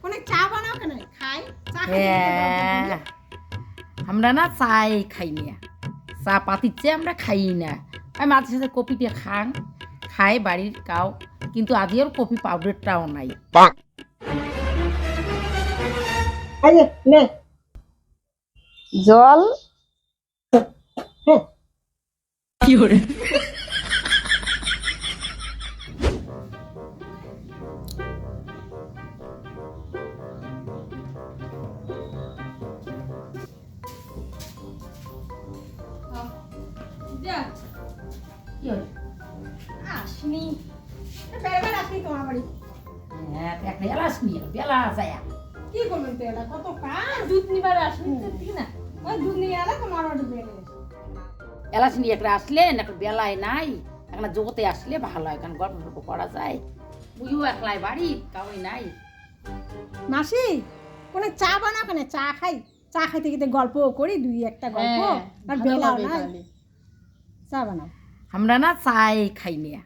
কোনে চা বানাও কেন খাই চা খাই আমরা না চাই খাই না চা পাতির চেয়ে আমরা খাই না আমি মাঝে সাথে কপি দিয়ে খাই বাড়ির কাউ কিন্তু আজ ওর কপি পাউডারটাও নাই নে জল কি করে আসনি বেড়াবেড় আসনি তোমার বাড়ি বেলা যায় কি করবেন তো এটা কত কাজ দুধ নিবার আসনি ঠিক না ওই দুধ নিয়ে এলে তোমার বাড়ি বেড়ে এলাচ নিয়ে একটা আসলে একটা বেলায় নাই একটা জগতে আসলে ভালো হয় কারণ গল্প টল্প করা যায় বুঝিও একলাই বাড়ি কাউই নাই মাসি কোনে চা বানাও কেন চা খাই চা খাইতে খেতে গল্প করি দুই একটা গল্প আর বেলাও নাই চা বানাও আমরা না চাই খাই না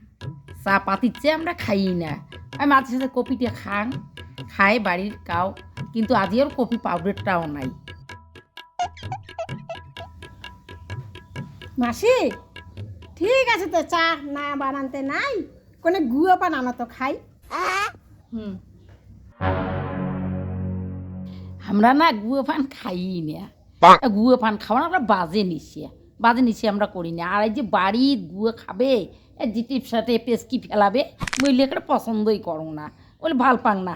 চা পাতির চেয়ে আমরা খাই না আমি মাঝে সাথে কপি দিয়ে খাই বাড়ির কাউ কিন্তু আজ ওর কপি পাউডারটাও নাই মাসি ঠিক আছে তো চা না বানাতে নাই কোনে গুয়া পান আনো তো খাই আমরা না গুয়া পান খাই না গুয়া পান খাওয়া আমরা বাজে নিছি আমরা করি না আর এই যে বাড়ির গুয়া খাবে জিটির সাথে পেস্কি ফেলাবে বললে একটা পছন্দই করো না বলে ভাল পাং না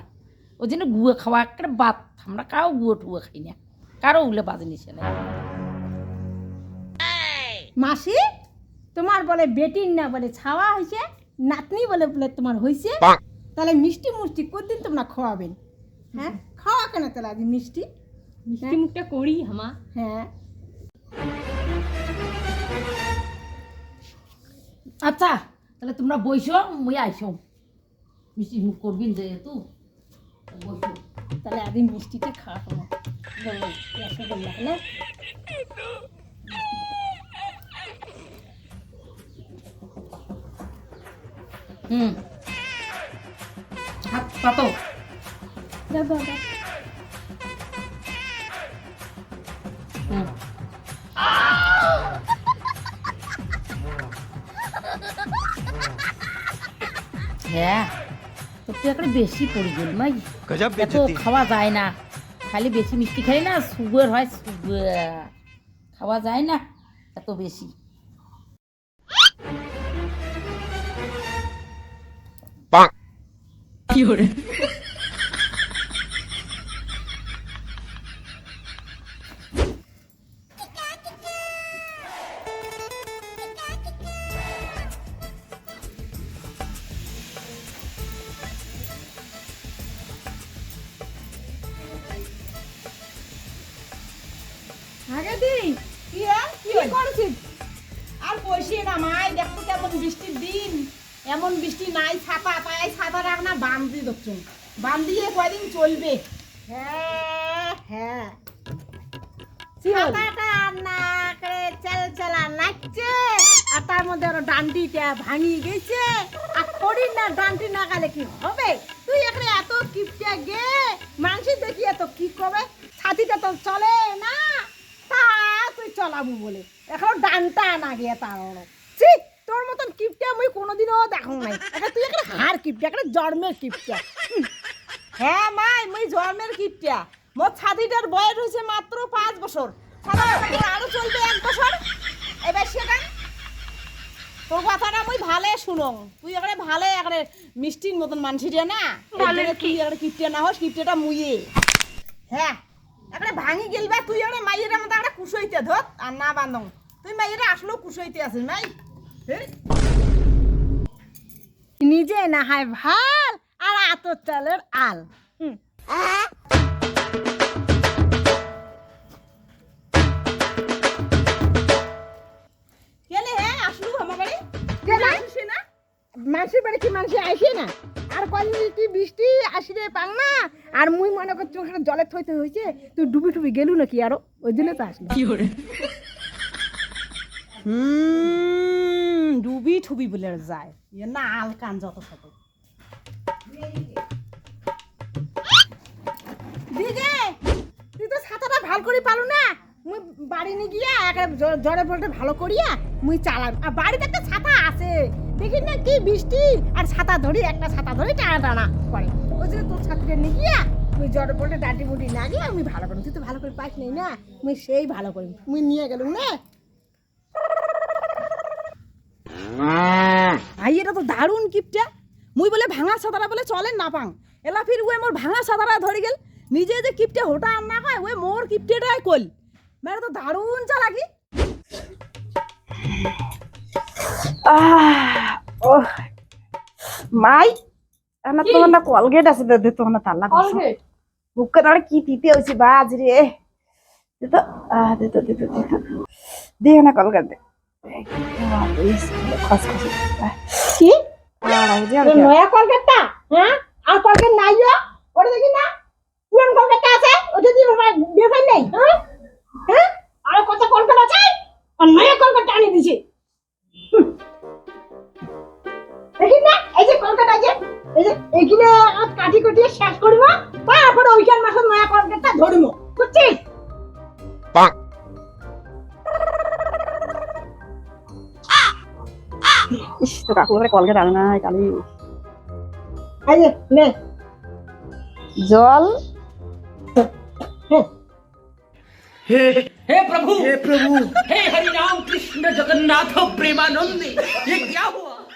ওই জন্য গুয়া খাওয়া একটা বাদ আমরা কাউ গুয়া টুয়া খাই না কারো উলে বাজে নিছে না মাসি তোমার বলে বেটির না বলে ছাওয়া হয়েছে নাতনি বলে বলে তোমার হয়েছে তাহলে মিষ্টি মুষ্টি কতদিন তোমরা খাওয়াবেন হ্যাঁ খাওয়া কেন তাহলে আজ মিষ্টি মিষ্টি মুখটা করি হামা হ্যাঁ আচ্ছা তাহলে তোমরা বইসো মুই আইসো মিষ্টি মুখ করবিন যেহেতু বইসো তাহলে আজ মিষ্টিটা খাওয়া তোমার রসগোল্লা হলে হাত পাতো হ্যাঁ তো তুই একটা বেশি পড়ি গেল নাই এত খাওয়া যায় না খালি বেশি মিষ্টি খাই না সুগার হয় সুগার খাওয়া যায় না এত বেশি কি করে আগে দি কি করছিস আর বসিয়ে না মাই দেখো কেমন বৃষ্টির দিন এমন বৃষ্টি নাই ছাতা তাই ছাতা রাখ না বান্ধি দেখছো বান্ধিয়ে কয়দিন চলবে হ্যাঁ হ্যাঁ ছাতাটা না করে চালা নাচছে আর তার মধ্যে আরো ডান্ডিটা ভাঙিয়ে গেছে আর খড়ির না ডান্ডি না গেলে কি হবে তুই এখানে এত কিপটা গে মানুষ দেখি এত কি করবে ছাতিটা তো চলে না তা তুই চলাবো বলে এখন ডানটা না গিয়ে তার তোর মতন কিপটা মুই কোনোদিনও দেখো নাই এটা তুই একটা হার কিপটা একটা জন্মের কিপটা হ্যাঁ মাই মুই জন্মের কিপটা মোর ছাতিটার বয়স হয়েছে মাত্র 5 বছর আরো চলবে 1 বছর এবার সেটা তোর কথাটা মুই ভালে শুনো তুই এখানে ভালে এখানে মিষ্টির মতন মানছিটা না তুই এখানে কিপটা না হস কিপটাটা মুইয়ে হ্যাঁ একটা ভাঙি গেলবা তুই একটা মাইয়ের মতো একটা কুশইতে ধর আর না বান্ধব তুই মাইয়েরা আসলেও কুশইতে আছিস মাই নিজে না হয় ভাল আর আতর চালের আল কেলে হ্যাঁ আসলু আমার বাড়ি আসে না মানুষের বাড়ি কি মানুষ আসে না আর কদিন কি বৃষ্টি আসিরে পাং না আর মুই মনে করছি ওখানে জলে থইতে হয়েছে তুই ডুবি টুবি গেলু নাকি আরো ওই জন্য তো আসলো কি করে ডুবি ঠুবি বলে যায় না আল কান যত শত দিগে তুই তো ছাতাটা ভাল করে পারু না মুই বাড়ি নিয়ে গিয়া একটা জড়ে বলতে ভালো করিয়া মুই চালাম আর বাড়িতে একটা ছাতা আছে দেখি না কি বৃষ্টি আর ছাতা ধরি একটা ছাতা ধরি টানা টানা করে ওই জন্য তোর ছাত্রীকে নিয়ে গিয়া মুই জড়ে বলতে ডাঁটি মুটি লাগিয়ে আমি ভালো করি তুই তো ভালো করে পাইস নাই না মুই সেই ভালো করি মুই নিয়ে গেলুম না ভাই এটা তো দারুণ কিপটা মুই বলে ভাঙা ছাতারা বলে চলেন না পাং এলা ফির ওই মোর ভাঙা ছাতারা ধরে গেল নিজে যে কিপটে হোটা আর না হয় ওই মোর কিপটেটাই কল মেরে তো দারুণ চালাকি ও মাই আমার তো না কলগেট আছে দে তো না তালা কলগেট বুকে না কি পিপে হইছে বাজ রে দে দে না কলগেট দে কি নয়া কলকাতা হ্যাঁ আর কলকাতা নাই ওটা দেখি না পুরান কলকাতা আছে ওটা দিয়ে দেখাই নাই হ্যাঁ হ্যাঁ আর কত কলকাতা আছে আর নয়া কলকাতা আনি দিছে দেখি না এই যে কলকাতা আছে এই যে এইখানে কাটি কাটি শেষ করব তারপর ওইখান মাসে নয়া কলকাতা ধরব বুঝছিস ইস তো কাকু করে কলগেট আনে না কালি এই যে নে জল हे प्रभु हे हरि राम कृष्ण जगन्नाथ प्रेमानंद ये क्या हुआ